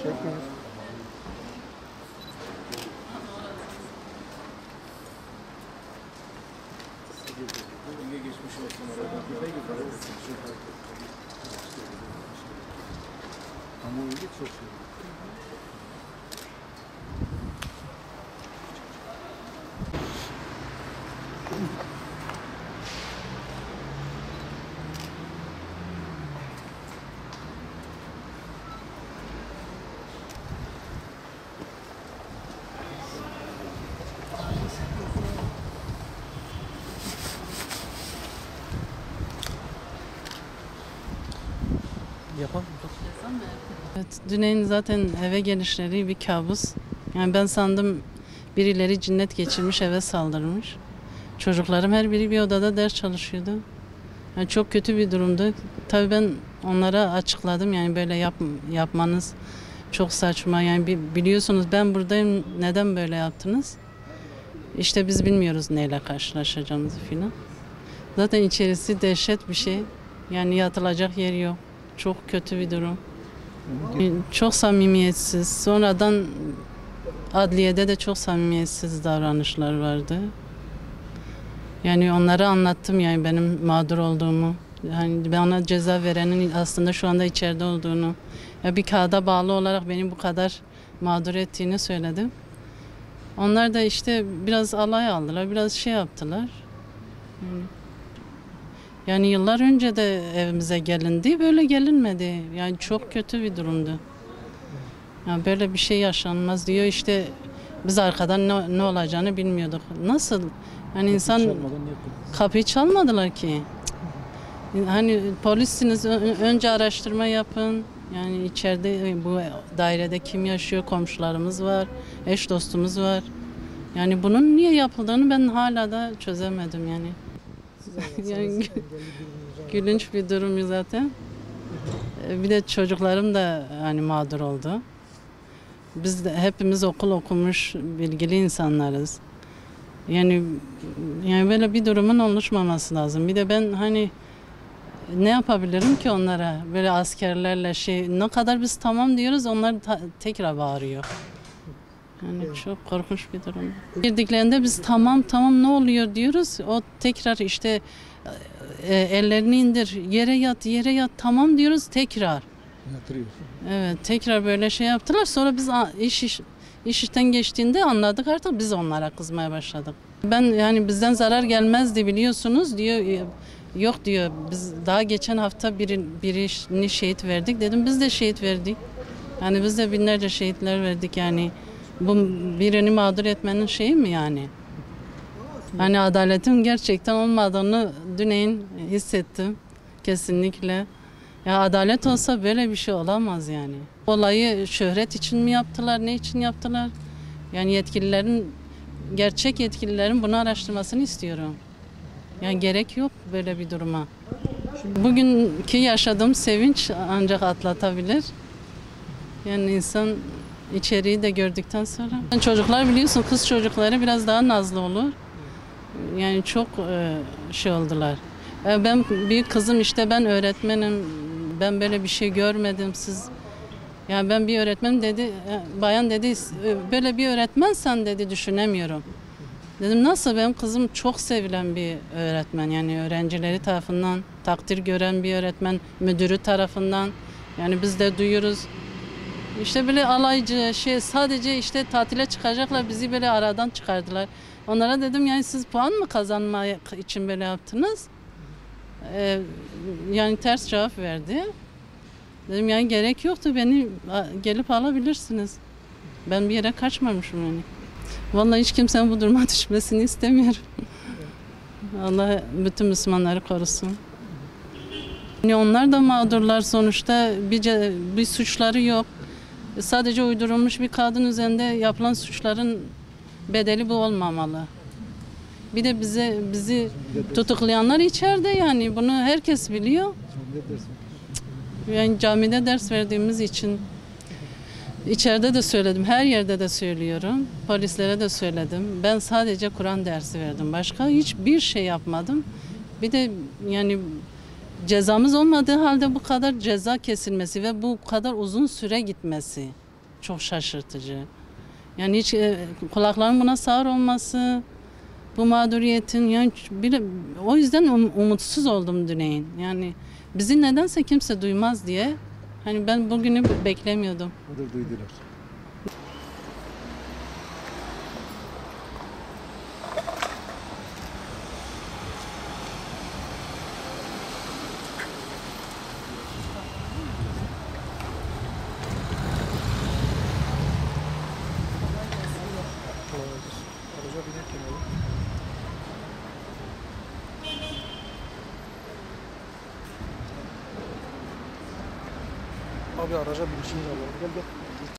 Çekmeyin. Geçmiş olsun. Ama öyle çok şey. Yapalım. Evet, Güney'in zaten eve gelişleri bir kabus. Yani ben sandım birileri cinnet geçirmiş, eve saldırmış. Çocuklarım her biri bir odada ders çalışıyordu. Yani çok kötü bir durumdu. Tabii ben onlara açıkladım, yani böyle yapmanız çok saçma. Yani biliyorsunuz ben buradayım, neden böyle yaptınız? İşte biz bilmiyoruz neyle karşılaşacağımızı filan. Zaten içerisi dehşet bir şey. Yani yatılacak yer yok. Çok kötü bir durum. Çok samimiyetsiz. Sonradan adliyede de çok samimiyetsiz davranışlar vardı. Yani onlara anlattım, yani benim mağdur olduğumu. Yani bana ceza verenin aslında şu anda içeride olduğunu. Ya bir kağıda bağlı olarak beni bu kadar mağdur ettiğini söyledim. Onlar da işte biraz alay aldılar, biraz şey yaptılar. Yani yıllar önce de evimize gelindi, böyle gelinmedi. Yani çok kötü bir durumdu. Yani böyle bir şey yaşanmaz diyor işte, biz arkadan ne olacağını bilmiyorduk. Nasıl? Yani insan kapıyı çalmadılar ki. Hani polissiniz, önce araştırma yapın. Yani içeride bu dairede kim yaşıyor, komşularımız var, eş dostumuz var. Yani bunun niye yapıldığını ben hala da çözemedim yani. Yani gülünç bir durum zaten. Bir de çocuklarım da hani mağdur oldu. Biz de hepimiz okul okumuş, bilgili insanlarız. Yani böyle bir durumun oluşmaması lazım. Bir de ben hani ne yapabilirim ki onlara? Böyle askerlerle ne kadar biz tamam diyoruz, onlar tekrar bağırıyor. Yani çok korkunç bir durum. Girdiklerinde biz tamam ne oluyor diyoruz. O tekrar işte ellerini indir, yere yat tamam diyoruz, tekrar. Yatırıyor. Evet, tekrar böyle şey yaptılar. Sonra biz işten geçtiğinde anladık, artık biz onlara kızmaya başladık. Ben yani bizden zarar gelmezdi biliyorsunuz diyor. Yok diyor, biz daha geçen hafta birini şehit verdik. Dedim biz de şehit verdik. Yani biz de binlerce şehitler verdik yani. Bu birini mağdur etmenin şeyi mi yani? Hani adaletin gerçekten olmadığını Güney'in hissettim kesinlikle. Ya adalet olsa böyle bir şey olamaz yani. Olayı şöhret için mi yaptılar, ne için yaptılar? Yani gerçek yetkililerin bunu araştırmasını istiyorum. Yani gerek yok böyle bir duruma. Bugünkü yaşadığım sevinç ancak atlatabilir. Yani insan içeriği de gördükten sonra. Çocuklar biliyorsun, kız çocukları biraz daha nazlı olur. Yani çok şey oldular. Ben büyük kızım işte, ben öğretmenim, ben böyle bir şey görmedim siz. Yani ben bir öğretmenim dedi, bayan dedi, böyle bir öğretmensen dedi düşünemiyorum. Dedim nasıl, benim kızım çok sevilen bir öğretmen, yani öğrencileri tarafından takdir gören bir öğretmen, müdürü tarafından, yani biz de duyuyoruz. İşte böyle alaycı sadece işte tatile çıkacaklar, bizi böyle aradan çıkardılar. Onlara dedim yani siz puan mı kazanmak için böyle yaptınız? Yani ters cevap verdi. Dedim yani gerek yoktu, beni gelip alabilirsiniz. Ben bir yere kaçmamışım yani. Vallahi hiç kimsenin bu duruma düşmesini istemiyorum. Allah bütün Müslümanları korusun. Yani onlar da mağdurlar sonuçta, bir suçları yok. Sadece uydurulmuş bir kadın üzerinde yapılan suçların bedeli bu olmamalı. Bir de bizi tutuklayanlar içeride, yani bunu herkes biliyor. Yani camide ders verdiğimiz için içeride de söyledim, her yerde de söylüyorum. Polislere de söyledim. Ben sadece Kur'an dersi verdim. Başka hiçbir şey yapmadım. Bir de yani cezamız olmadığı halde bu kadar ceza kesilmesi ve bu kadar uzun süre gitmesi. çok şaşırtıcı. Yani hiç kulakların buna sağır olması, bu mağduriyetin yani o yüzden umutsuz oldum Düneyin. Yani bizi nedense kimse duymaz diye. Hani ben bugünü beklemiyordum. Odur duydular. Araca binerken olur. Abi araca binişini alalım. Gel gel.